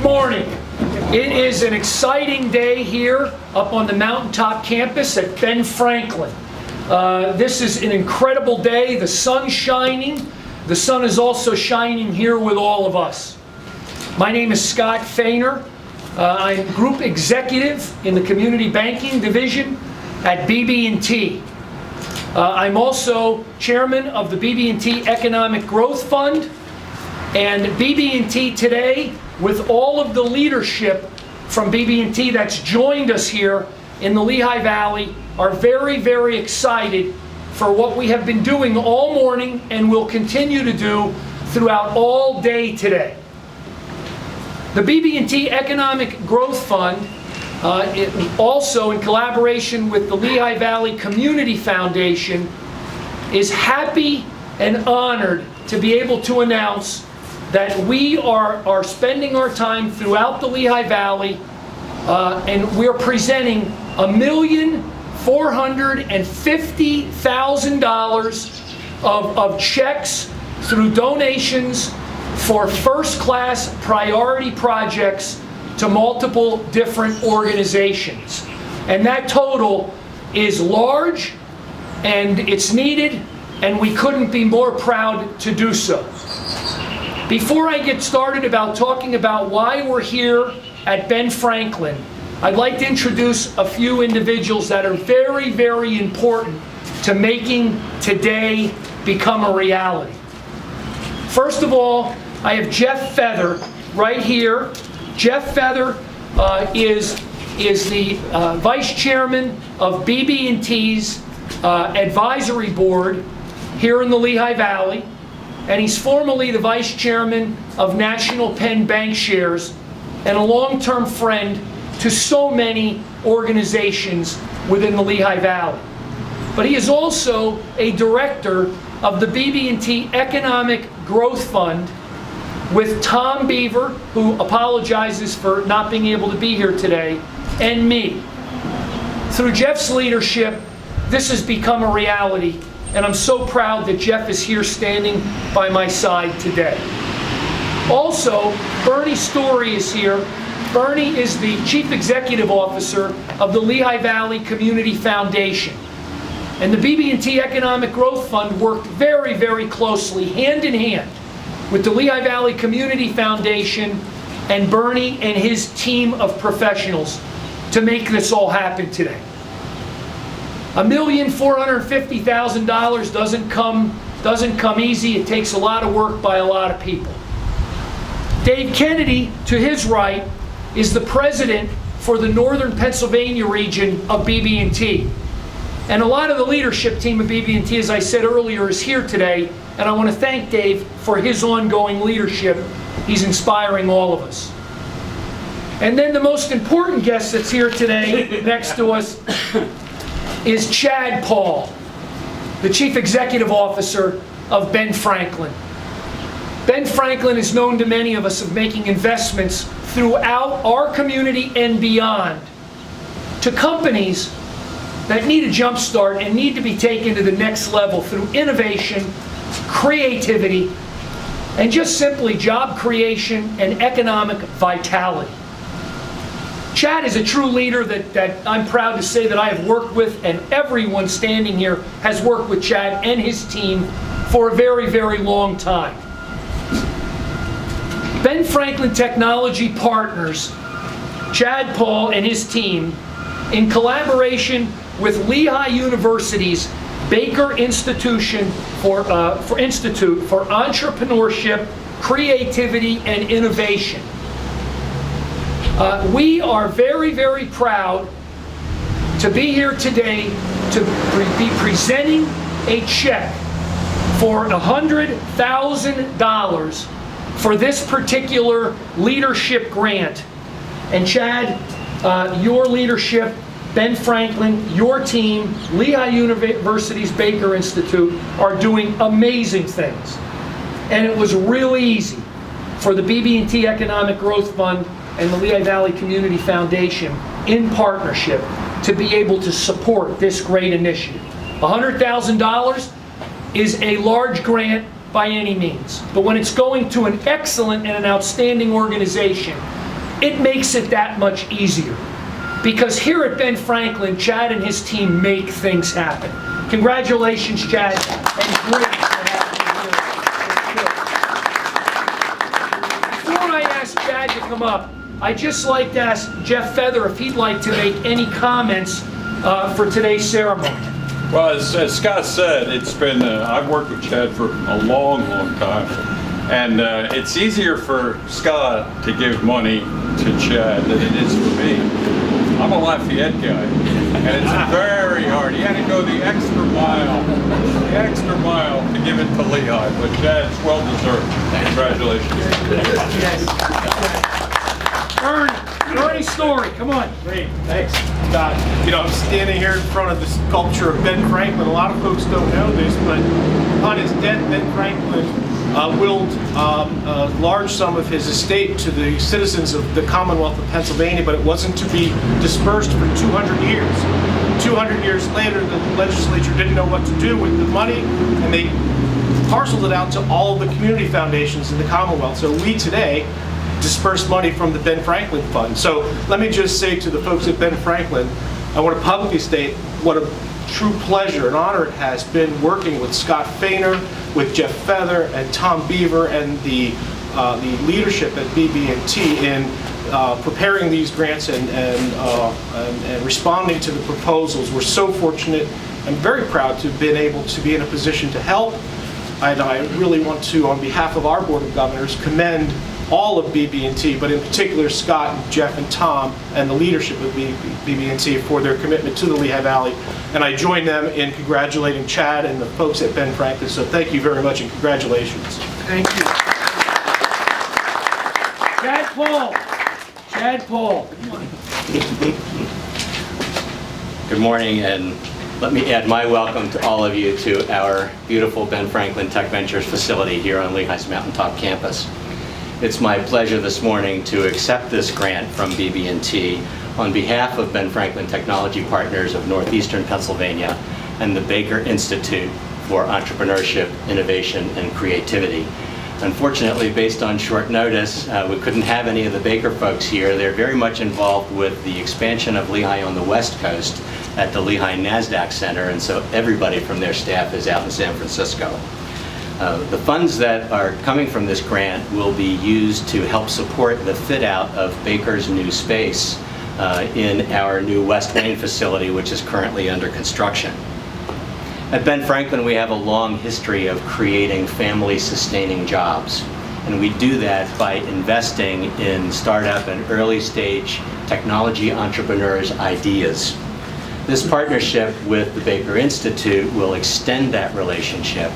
morning. It is an exciting day here up on the mountaintop campus at Ben Franklin. This is an incredible day. The sun's shining. The sun is also shining here with all of us. My name is Scott Fainor. I'm Group Executive in the Community Banking Division at BB&T. I'm also Chairman of the BB&T Economic Growth Fund. And BB&T today, with all of the leadership from BB&T that's joined us here in the Lehigh Valley, are very, very excited for what we have been doing all morning and will continue to do throughout all day today. The BB&T Economic Growth Fund, also in collaboration with the Lehigh Valley Community Foundation, is happy and honored to be able to announce that we are spending our time throughout the Lehigh Valley and we're presenting $1,450,000 of checks through donations for first-class priority projects to multiple different organizations. And that total is large and it's needed, and we couldn't be more proud to do so. Before I get started about talking about why we're here at Ben Franklin, I'd like to introduce a few individuals that are very, very important to making today become a reality. First of all, I have Jeff Feather right here. Jeff Feather is the Vice Chairman of BB&T's Advisory Board here in the Lehigh Valley. And he's formerly the Vice Chairman of National Penn Bank Shares and a long-term friend to so many organizations within the Lehigh Valley. But he is also a director of the BB&T Economic Growth Fund with Tom Beaver, who apologizes for not being able to be here today, and me. Through Jeff's leadership, this has become a reality. And I'm so proud that Jeff is here standing by my side today. Also, Bernie Story is here. Bernie is the Chief Executive Officer of the Lehigh Valley Community Foundation. And the BB&T Economic Growth Fund worked very, very closely, hand in hand, with the Lehigh Valley Community Foundation and Bernie and his team of professionals to make this all happen today. $1,450,000 doesn't come easy. It takes a lot of work by a lot of people. Dave Kennedy, to his right, is the president for the Northern Pennsylvania region of BB&T. And a lot of the leadership team of BB&T, as I said earlier, is here today. And I want to thank Dave for his ongoing leadership. He's inspiring all of us. And then the most important guest that's here today next to us is Chad Paul, the Chief Executive Officer of Ben Franklin. Ben Franklin is known to many of us of making investments throughout our community and beyond to companies that need a jump start and need to be taken to the next level through innovation, creativity, and just simply job creation and economic vitality. Chad is a true leader that I'm proud to say that I have worked with, and everyone standing here has worked with Chad and his team for a very, very long time. Ben Franklin Technology partners Chad Paul and his team in collaboration with Lehigh University's Baker Institute for Entrepreneurship, Creativity, and Innovation. We are very, very proud to be here today to be presenting a check for $100,000 for this particular leadership grant. And Chad, your leadership, Ben Franklin, your team, Lehigh University's Baker Institute are doing amazing things. And it was really easy for the BB&T Economic Growth Fund and the Lehigh Valley Community Foundation in partnership to be able to support this great initiative. $100,000 is a large grant by any means, but when it's going to an excellent and an outstanding organization, it makes it that much easier. Because here at Ben Franklin, Chad and his team make things happen. Congratulations, Chad, and great to have you here. Before I ask Chad to come up, I'd just like to ask Jeff Feather if he'd like to make any comments for today's ceremony. Well, as Scott said, it's been, I've worked with Chad for a long time. And it's easier for Scott to give money to Chad than it is for me. I'm a Lafayette guy, and it's very hard. He had to go the extra mile to give it to Lehigh, but Chad's well deserved. Congratulations. Ernie Story, come on. Great, thanks. I'm standing here in front of the sculpture of Ben Franklin. A lot of folks don't know this, but upon his death, Ben Franklin willed a large sum of his estate to the citizens of the Commonwealth of Pennsylvania, but it wasn't to be dispersed for 200 years. 200 years later, the legislature didn't know what to do with the money, and they parceled it out to all of the community foundations in the Commonwealth. So we today disperse money from the Ben Franklin Fund. So let me just say to the folks at Ben Franklin, I want to publicly state what a true pleasure and honor it has been working with Scott Fainor, with Jeff Feather, and Tom Beaver, and the leadership at BB&T in preparing these grants and responding to the proposals. We're so fortunate and very proud to have been able to be in a position to help. And I really want to, on behalf of our Board of Governors, commend all of BB&T, but in particular Scott and Jeff and Tom and the leadership of BB&T for their commitment to the Lehigh Valley. And I join them in congratulating Chad and the folks at Ben Franklin. So thank you very much and congratulations. Thank you. Chad Paul. Good morning, and let me add my welcome to all of you to our beautiful Ben Franklin Tech Ventures facility here on Lehigh's Mountaintop campus. It's my pleasure this morning to accept this grant from BB&T on behalf of Ben Franklin Technology Partners of Northeastern Pennsylvania and the Baker Institute for Entrepreneurship, Innovation, and Creativity. Unfortunately, based on short notice, we couldn't have any of the Baker folks here. They're very much involved with the expansion of Lehigh on the West Coast at the Lehigh NASDAQ Center, and so everybody from their staff is out in San Francisco. The funds that are coming from this grant will be used to help support the fit out of Baker's new space in our new West Wayne facility, which is currently under construction. At Ben Franklin, we have a long history of creating family-sustaining jobs, and we do that by investing in startup and early-stage technology entrepreneurs' ideas. This partnership with the Baker Institute will extend that relationship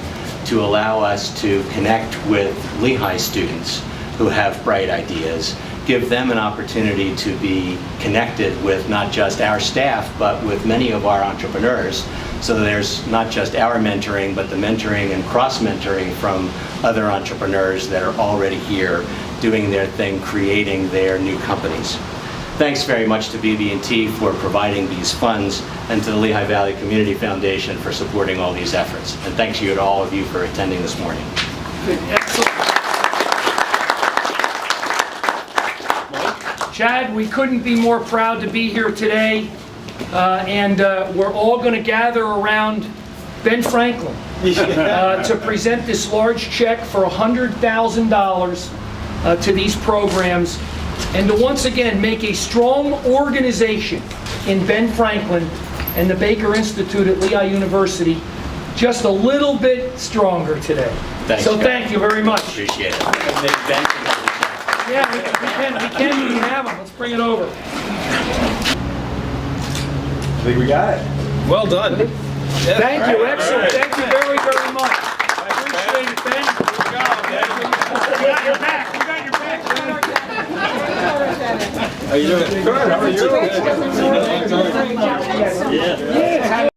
to allow us to connect with Lehigh students who have bright ideas, give them an opportunity to be connected with not just our staff, but with many of our entrepreneurs. So there's not just our mentoring, but the mentoring and cross-mentoring from other entrepreneurs that are already here doing their thing, creating their new companies. Thanks very much to BB&T for providing these funds and to the Lehigh Valley Community Foundation for supporting all these efforts. And thanks to all of you for attending this morning. Excellent. Chad, we couldn't be more proud to be here today. And we're all going to gather around Ben Franklin to present this large check for $100,000 to these programs, and to once again make a strong organization in Ben Franklin and the Baker Institute at Lehigh University just a little bit stronger today. Thanks, so thank you very much. Appreciate it. Yeah, we can have them. Let's bring it over. I think we got it. Well done. Thank you. Excellent. Thank you very, very much. I appreciate it, Ben. Good job, Ben. You got your back. You got your back. How you doing? Good. How are you? Yeah.